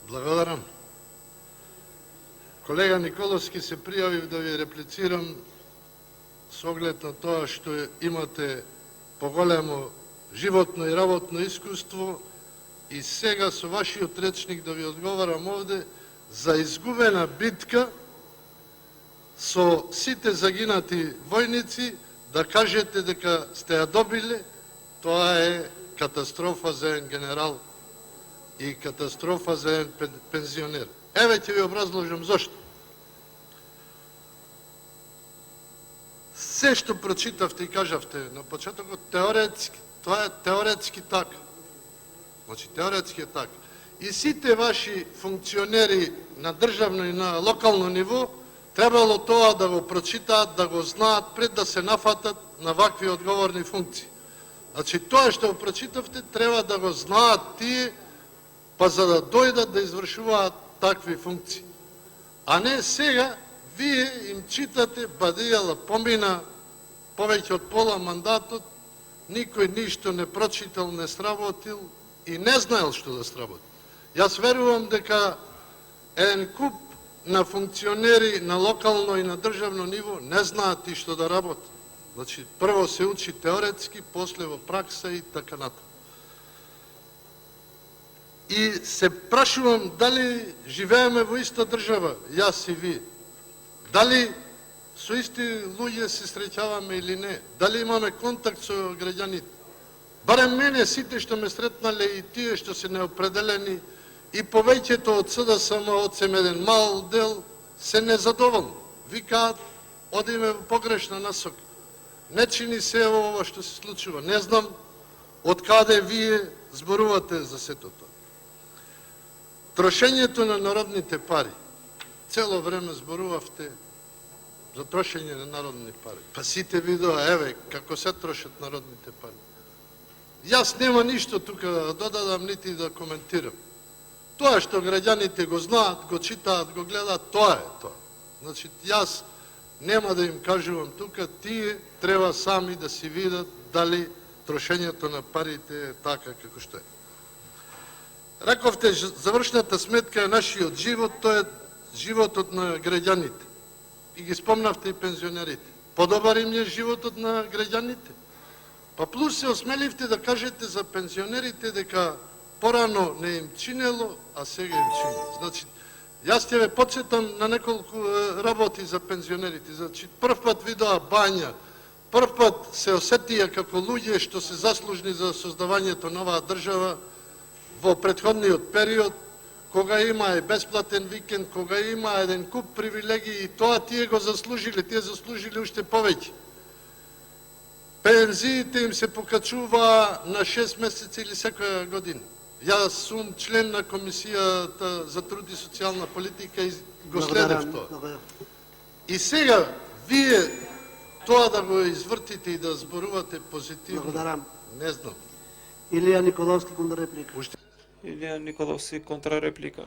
Благодарам. Колега Николовски, се пријавив да ви реплицирам со оглед на тоа што имате поголемо животно и работно искуство и сега со вашиот речник да ви одговарам овде за изгубена битка со сите загинати војници, да кажете дека сте ја добиле, тоа е катастрофа за еден генерал и катастрофа за еден пензионер. Еве ќе ви образложам зошто. Се што прочитавте и кажавте на почетокот, теоретски, тоа е теоретски така. Значи, теоретски е така. И сите ваши функционери на државно и на локално ниво требало тоа да го прочитаат, да го знаат пред да се нафатат на вакви одговорни функции. Значи, тоа што го прочитавте треба да го знаат тие, па за да дојдат да извршуваат такви функции. А не сега вие им читате, бадијала помина повеќе од пола мандатот, никој ништо не прочитал, не сработил и не знаел што да сработи. Јас верувам дека еден куп на функционери на локално и на државно ниво не знаат и што да работат. Значи, прво се учи теоретски, после во пракса и така натаму. И се прашувам дали живееме во иста држава, јас и ви. Дали со исти луѓе се среќаваме или не? Дали имаме контакт со граѓаните? Барем мене, сите што ме сретнале и тие што се неопределени и повеќето од СДСМ, од еден мал дел, се незадоволни. Викаат, одиме во погрешна насока. Не чини се ова што се случува. Не знам од каде вие зборувате за сето тоа. Трошењето на народните пари. Цело време зборувавте за трошење на народни пари. Па сите видоа, еве, како се трошат народните пари. Јас нема ништо тука да додадам, нити да коментирам. Тоа што граѓаните го знаат, го читаат, го гледаат, тоа е тоа. Значи, јас нема да им кажувам тука, тие треба сами да си видат дали трошењето на парите е така како што е. Раковте, завршната сметка е нашиот живот, тоа е животот на граѓаните. И ги спомнавте и пензионерите. Подобар им е животот на граѓаните. Па плюс се осмеливте да кажете за пензионерите дека порано не им чинело, а сега им чини. Значи, јас ќе ве подсетам на неколку работи за пензионерите. Значи, прв пат видоа бања, прв пат се осетија како луѓе што се заслужни за создавањето на оваа држава во претходниот период, кога има и бесплатен викенд, кога има еден куп привилегии, и тоа тие го заслужили, тие заслужили уште повеќе. Пензиите им се покачува на 6 месеци или секоја година. Јас сум член на Комисијата за труд и социјална политика и го следев тоа. И сега, вие тоа да го извртите и да зборувате позитивно, не знам. Илија Николовски контрареплика. Илија Николовски контрареплика.